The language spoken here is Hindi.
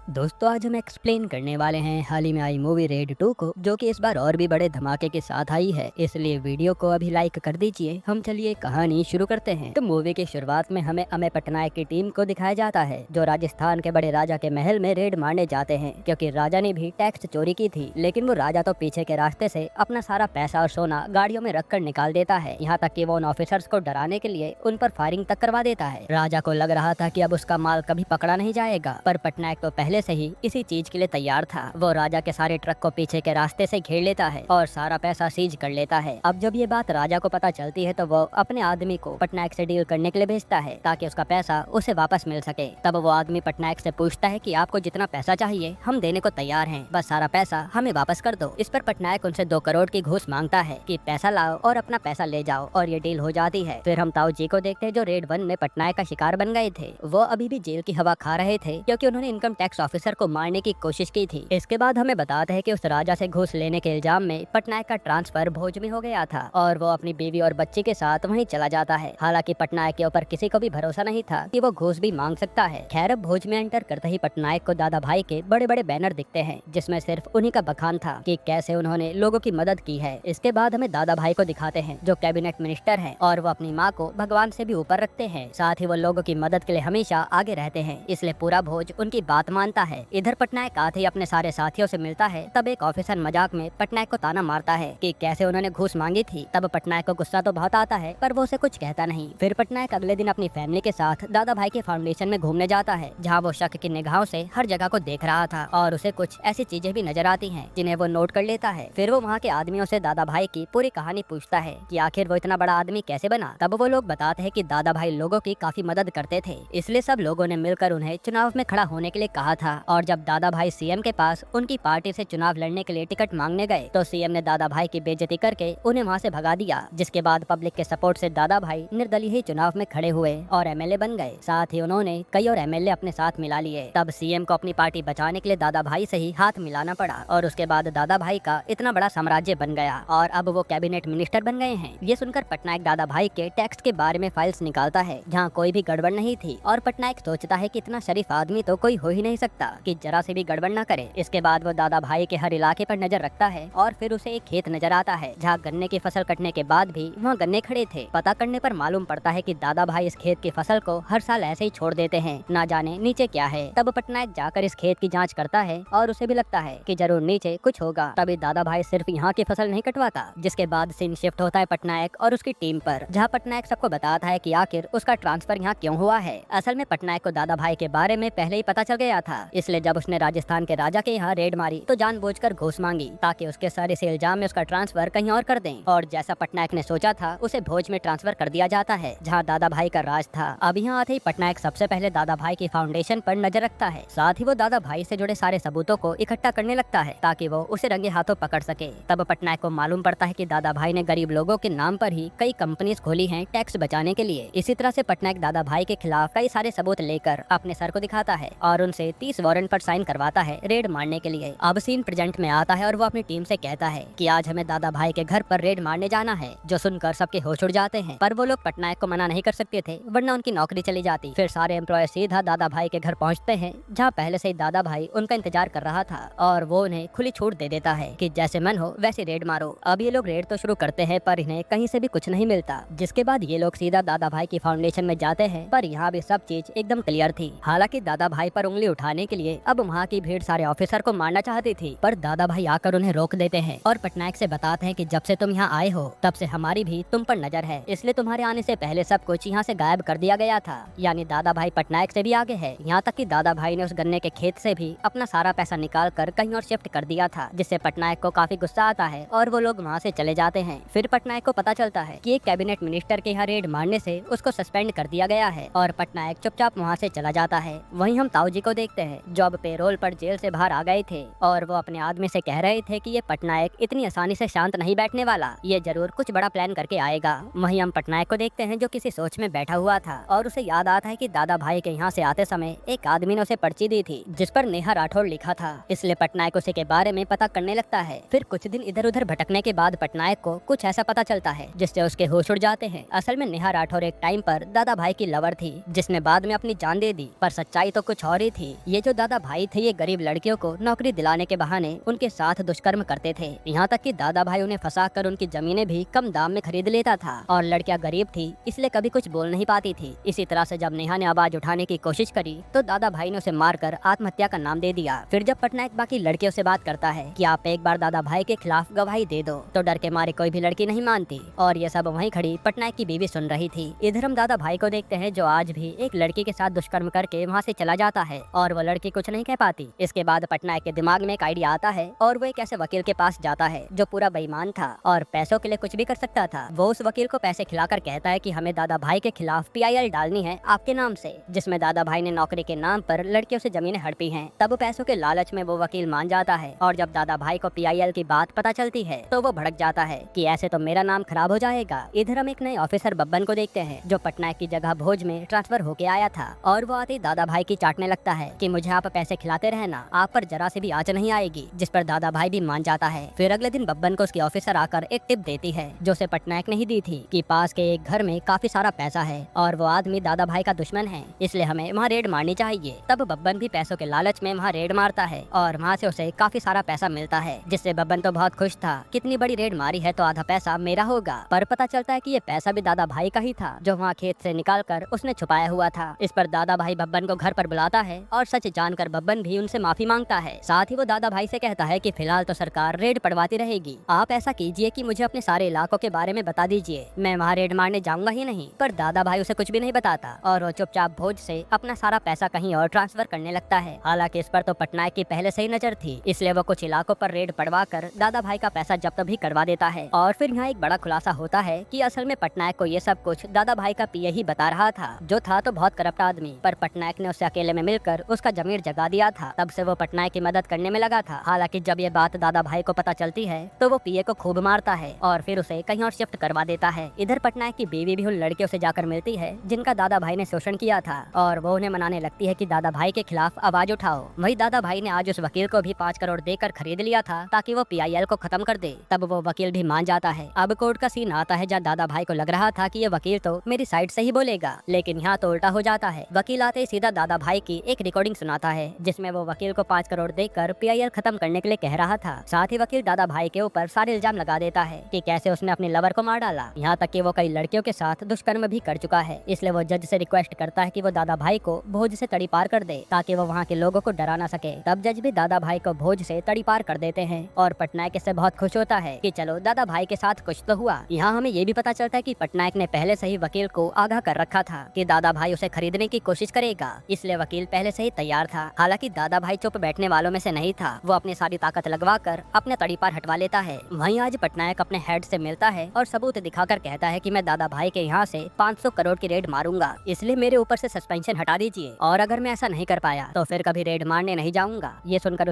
दोस्तों आज हम एक्सप्लेन करने वाले हैं हाल ही में आई मूवी रेड 2 को, जो कि इस बार और भी बड़े धमाके के साथ आई है। इसलिए वीडियो को अभी लाइक कर दीजिए। हम चलिए कहानी शुरू करते हैं। तो मूवी की शुरुआत में हमें अमय पटनायक की टीम को दिखाया जाता है, जो राजस्थान के बड़े राजा के महल में रेड मारने जाते हैं, क्योंकि राजा ने भी टैक्स चोरी की थी। लेकिन वो राजा तो पीछे के रास्ते से अपना सारा पैसा और सोना गाड़ियों में रख कर निकाल देता है। यहाँ तक कि वो उन ऑफिसर्स को डराने के लिए उन पर फायरिंग तक करवा देता है। राजा को लग रहा था कि अब उसका माल कभी पकड़ा नहीं जाएगा, पर पटनायक तो पहले से ही इसी चीज के लिए तैयार था। वो राजा के सारे ट्रक को पीछे के रास्ते से घेर लेता है और सारा पैसा सीज कर लेता है। अब जब ये बात राजा को पता चलती है तो वो अपने आदमी को पटनायक से डील करने के लिए भेजता है, ताकि उसका पैसा उसे वापस मिल सके। तब वो आदमी पटनायक से पूछता है कि आपको जितना पैसा चाहिए हम देने को तैयार हैं, बस सारा पैसा हमें वापस कर दो। इस पर पटनायक उनसे 2 करोड़ की घूस मांगता है कि पैसा लाओ और अपना पैसा ले जाओ, और ये डील हो जाती है। फिर हम ताऊ जी को देखते हैं, जो रेड 1 में पटनायक का शिकार बन गए थे। वो अभी भी जेल की हवा खा रहे थे, क्योंकि उन्होंने इनकम टैक्स ऑफिसर को मारने की कोशिश की थी। इसके बाद हमें बताते हैं कि उस राजा से घूस लेने के इल्जाम में पटनायक का ट्रांसफर भोज में हो गया था, और वो अपनी बीवी और बच्ची के साथ वहीं चला जाता है। हालांकि पटनायक के ऊपर किसी को भी भरोसा नहीं था कि वो घूस भी मांग सकता है। खैर, अब भोज में एंटर करते ही पटनायक को दादा भाई के बड़े बड़े बैनर दिखते हैं, जिसमें सिर्फ उन्हीं का बखान था कि कैसे उन्होंने लोगों की मदद की है। इसके बाद हमें दादा भाई को दिखाते हैं, जो कैबिनेट मिनिस्टर है, और वो अपनी माँ को भगवान से भी ऊपर रखते हैं। साथ ही वो लोगों की मदद के लिए हमेशा आगे रहते हैं, इसलिए पूरा भोज उनकी बात मानता है। इधर पटनायक आते ही अपने सारे साथियों से मिलता है। तब एक ऑफिसर मजाक में पटनायक को ताना मारता है कि कैसे उन्होंने घूस मांगी थी। तब पटनायक को गुस्सा तो बहुत आता है, पर वो उसे कुछ कहता नहीं। फिर पटनायक अगले दिन अपनी फैमिली के साथ दादा भाई के फाउंडेशन में घूमने जाता है, जहाँ वो शक की निगाहों से हर जगह को देख रहा था, और उसे कुछ ऐसी चीजें भी नजर आती हैं जिन्हें वो नोट कर लेता है। फिर वो वहाँ के आदमियों से दादा भाई की पूरी कहानी पूछता है कि आखिर वो इतना बड़ा आदमी कैसे बना। तब वो लोग बताते हैं कि दादा भाई लोगों की काफी मदद करते थे, इसलिए सब लोगों ने मिलकर उन्हें चुनाव में खड़ा होने के लिए कहा था। और जब दादा भाई सीएम के पास उनकी पार्टी से चुनाव लड़ने के लिए टिकट मांगने गए, तो सीएम ने दादा भाई की बेइज्जती करके उन्हें वहां से भगा दिया। जिसके बाद पब्लिक के सपोर्ट से दादा भाई निर्दलीय ही चुनाव में खड़े हुए और एमएलए बन गए। साथ ही उन्होंने कई और एमएलए अपने साथ मिला लिए। तब सीएम को अपनी पार्टी बचाने के लिए दादा भाई से ही हाथ मिलाना पड़ा, और उसके बाद दादा भाई का इतना बड़ा साम्राज्य बन गया, और अब वो कैबिनेट मिनिस्टर बन गए हैं। ये सुनकर पटनायक दादा भाई के टैक्स के बारे में फाइल्स निकालता है, जहाँ कोई भी गड़बड़ नहीं थी। और पटनायक सोचता है कि इतना शरीफ आदमी तो कोई हो ही नहीं सकता कि जरा से भी गड़बड़ न करे। इसके बाद वो दादा भाई के हर इलाके पर नजर रखता है, और फिर उसे एक खेत नजर आता है, जहाँ गन्ने की फसल कटने के बाद भी वहाँ गन्ने खड़े थे। पता करने पर मालूम पड़ता है कि दादा भाई इस खेत की फसल को हर साल ऐसे ही छोड़ देते हैं, ना जाने नीचे क्या है। तब पटनायक जाकर इस खेत की जांच करता है, और उसे भी लगता है कि जरूर नीचे कुछ होगा। तभी दादा भाई सिर्फ यहाँ की फसल नहीं कटवाता। जिसके बाद सीन शिफ्ट होता है पटनायक और उसकी टीम पर, जहाँ पटनायक सबको बताता है कि आखिर उसका ट्रांसफर यहाँ क्यों हुआ है। असल में पटनायक को दादा भाई के बारे में पहले ही पता चल गया था, इसलिए जब उसने राजस्थान के राजा के यहाँ रेड मारी तो जानबूझकर घूस मांगी, ताकि उसके सारे से इल्जाम में उसका ट्रांसफर कहीं और कर दें। और जैसा पटनायक ने सोचा था, उसे भोज में ट्रांसफर कर दिया जाता है, जहां दादा भाई का राज था। अब यहाँ आते ही पटनायक सबसे पहले दादा भाई की फाउंडेशन पर नजर रखता है। साथ ही वो दादा भाई से जुड़े सारे सबूतों को इकट्ठा करने लगता है, ताकि वो उसे रंगे हाथों पकड़ सके। तब पटनायक को मालूम पड़ता है कि दादा भाई ने गरीब लोगों के नाम पर ही कई कंपनीज खोली हैं टैक्स बचाने के लिए। इसी तरह से पटनायक दादा भाई के खिलाफ कई सारे सबूत लेकर अपने सर को दिखाता है, और उनसे 30 वारंट पर साइन करवाता है रेड मारने के लिए। अब सीन प्रेजेंट में आता है, और वो अपनी टीम से कहता है कि आज हमें दादा भाई के घर पर रेड मारने जाना है, जो सुनकर सबके होश उड़ जाते हैं। पर वो लोग पटनायक को मना नहीं कर सकते थे, वरना उनकी नौकरी चली जाती। फिर सारे एम्प्लॉय सीधा दादा भाई के घर पहुंचते हैं, जहां पहले से ही दादा भाई उनका इंतजार कर रहा था, और वो उन्हें खुली छूट दे देता है कि जैसे मन हो वैसे रेड मारो। अब ये लोग रेड तो शुरू करते हैं, पर इन्हें कहीं से भी कुछ नहीं मिलता। जिसके बाद ये लोग सीधा दादा भाई की फाउंडेशन में जाते हैं, पर यहाँ भी सब चीज एकदम क्लियर थी। हालांकि दादा भाई पर उंगली उठाने के लिए अब वहाँ की भीड़ सारे ऑफिसर को मारना चाहती थी, पर दादा भाई आकर उन्हें रोक देते हैं, और पटनायक से बताते हैं कि जब से तुम यहाँ आए हो तब से हमारी भी तुम पर नजर है, इसलिए तुम्हारे आने से पहले सब कुछ यहाँ से गायब कर दिया गया था। यानी दादा भाई पटनायक से भी आगे है। यहाँ तक कि दादा भाई ने उस गन्ने के खेत से भी अपना सारा पैसा निकाल कर कहीं और शिफ्ट कर दिया था, जिससे पटनायक को काफी गुस्सा आता है, और वो लोग वहाँ से चले जाते हैं। फिर पटनायक को पता चलता है कि एक कैबिनेट मिनिस्टर के यहाँ रेड मारने से उसको सस्पेंड कर दिया गया है, और पटनायक चुपचाप वहाँ से चला जाता है। वहीं हम ताऊ जी को देखते हैं, जो अब पेरोल पर जेल से बाहर आ गए थे, और वो अपने आदमी से कह रहे थे कि ये पटनायक इतनी आसानी से शांत नहीं बैठने वाला, ये जरूर कुछ बड़ा प्लान करके आएगा। वहीं हम पटनायक को देखते हैं, जो किसी सोच में बैठा हुआ था, और उसे याद आता है कि दादा भाई के यहाँ से आते समय एक आदमी ने उसे पर्ची दी थी, जिस पर नेहा राठौड़ लिखा था। इसलिए पटनायक उसे के बारे में पता करने लगता है। फिर कुछ दिन इधर उधर भटकने के बाद पटनायक को कुछ ऐसा पता चलता है, जिससे उसके होश उड़ जाते हैं। असल में नेहा राठौड़ एक टाइम पर दादा भाई की लवर थी, जिसने बाद में अपनी जान दे दी, पर सच्चाई तो कुछ और ही थी। ये जो दादा भाई थे ये गरीब लड़कियों को नौकरी दिलाने के बहाने उनके साथ दुष्कर्म करते थे। यहाँ तक कि दादा भाई उन्हें फंसाकर उनकी जमीनें भी कम दाम में खरीद लेता था और लड़कियां गरीब थी इसलिए कभी कुछ बोल नहीं पाती थी। इसी तरह से जब नेहा ने आवाज उठाने की कोशिश करी तो दादा भाई ने उसे मारकर आत्महत्या का नाम दे दिया। फिर जब पटनायक बाकी लड़कियों से बात करता है कि आप एक बार दादा भाई के खिलाफ गवाही दे दो तो डर के मारे कोई भी लड़की नहीं मानती और ये सब वहीं खड़ी पटनायक की बीवी सुन रही थी। इधर हम दादा भाई को देखते हैं जो आज भी एक लड़की के साथ दुष्कर्म करके वहाँ से चला जाता है और वो लड़की कुछ नहीं कह पाती। इसके बाद पटनायक के दिमाग में एक आइडिया आता है और वो एक ऐसे वकील के पास जाता है जो पूरा बेईमान था और पैसों के लिए कुछ भी कर सकता था। वो उस वकील को पैसे खिलाकर कहता है कि हमें दादा भाई के खिलाफ PIL डालनी है आपके नाम से, जिसमें दादा भाई ने नौकरी के नाम पर लड़कियों से जमीनें हड़पी हैं। तब पैसों के लालच में वो वकील मान जाता है और जब दादा भाई को PIL की बात पता चलती है तो वो भड़क जाता है कि ऐसे तो मेरा नाम खराब हो जाएगा। इधर हम एक नए ऑफिसर बब्बन को देखते हैं जो पटनायक की जगह भोज में ट्रांसफर होके आया था और वो आते ही दादा भाई की चाटने लगता है कि मुझे आप पैसे खिलाते रहना, आप पर जरा से भी आंच नहीं आएगी, जिस पर दादा भाई भी मान जाता है। फिर अगले दिन बब्बन को उसकी ऑफिसर आकर एक टिप देती है जो उसे पटनायक ने ही दी थी कि पास के एक घर में काफी सारा पैसा है और वो आदमी दादा भाई का दुश्मन है, इसलिए हमें वहाँ रेड मारनी चाहिए। तब बब्बन भी पैसों के लालच में वहाँ रेड मारता है और वहाँ से उसे काफी सारा पैसा मिलता है, जिससे बब्बन तो बहुत खुश था, कितनी बड़ी रेड मारी है तो आधा पैसा मेरा होगा। पर पता चलता है कि ये पैसा भी दादा भाई का ही था जो वहाँ खेत से निकाल कर उसने छुपाया हुआ था। इस पर दादा भाई बब्बन को घर पर बुलाता है और सच जानकर बब्बन भी उनसे माफी मांगता है। साथ ही वो दादा भाई से कहता है कि फिलहाल तो सरकार रेड पड़वाती रहेगी, आप ऐसा कीजिए कि मुझे अपने सारे इलाकों के बारे में बता दीजिए, मैं वहाँ रेड मारने जाऊंगा ही नहीं। पर दादा भाई उसे कुछ भी नहीं बताता और वो चुपचाप भोज से अपना सारा पैसा कहीं और ट्रांसफर करने लगता है। हालांकि इस पर तो पटनायक की पहले से ही नजर थी, इसलिए वो कुछ इलाकों पर रेड पड़वा कर दादा भाई का पैसा जब्त भी करवा देता है। और फिर यहाँ एक बड़ा खुलासा होता है कि असल में पटनायक को ये सब कुछ दादा भाई का पीए ही बता रहा था, जो था तो बहुत करप्ट आदमी, पर पटनायक ने उससे अकेले में मिलकर उसका जमीर जगा दिया था। तब से वो पटनायक की मदद करने में लगा था। हालांकि जब ये बात दादा भाई को पता चलती है तो वो पीए को खूब मारता है और फिर उसे कहीं और शिफ्ट करवा देता है। इधर पटनायक की बीवी भी उन लड़कियों से जाकर मिलती है जिनका दादा भाई ने शोषण किया था और वो उन्हें मनाने लगती है कि दादा भाई के खिलाफ आवाज उठाओ। वही दादा भाई ने आज उस वकील को भी 5 करोड़ देकर खरीद लिया था ताकि वो PIL को खत्म कर दे। तब वो वकील भी मान जाता है। अब कोर्ट का सीन आता है जहाँ दादा भाई को लग रहा था कि ये वकील तो मेरी साइड से ही बोलेगा, लेकिन यहाँ तो उल्टा हो जाता है। वकील आते ही सीधा दादा भाई की एक रिकॉर्डिंग सुनाता है जिसमें वो वकील को 5 करोड़ देकर PIL खत्म करने के लिए कह रहा था। साथ ही वकील दादा भाई के ऊपर सारे इल्जाम लगा देता है कि कैसे उसने अपने लवर को मार डाला, यहाँ तक कि वो कई लड़कियों के साथ दुष्कर्म भी कर चुका है। इसलिए वो जज से रिक्वेस्ट करता है कि वो दादा भाई को भोज से तड़ी पार कर दे ताकि वो वहाँ के लोगों को डरा ना सके। तब जज भी दादा भाई को भोज से तड़ी पार कर देते हैं और पटनायक इससे बहुत खुश होता है कि चलो दादा भाई के साथ कुछ तो हुआ। यहाँ हमें ये भी पता चलता है कि पटनायक ने पहले से ही वकील को आगाह कर रखा था कि दादा भाई उसे खरीदने की कोशिश करेगा, इसलिए वकील पहले से ही तैयार था। हालांकि दादा भाई चुप बैठने वालों में से नहीं था, वो अपनी सारी ताकत लगवा कर अपने तड़ी पार हटवा लेता है। वहीं आज पटनायक अपने हेड से मिलता है और सबूत दिखाकर कहता है कि मैं दादा भाई के यहाँ से 500 करोड़ की रेड मारूंगा, इसलिए मेरे ऊपर से सस्पेंशन हटा दीजिए और अगर मैं ऐसा नहीं कर पाया तो फिर कभी रेड मारने नहीं जाऊंगा। ये सुनकर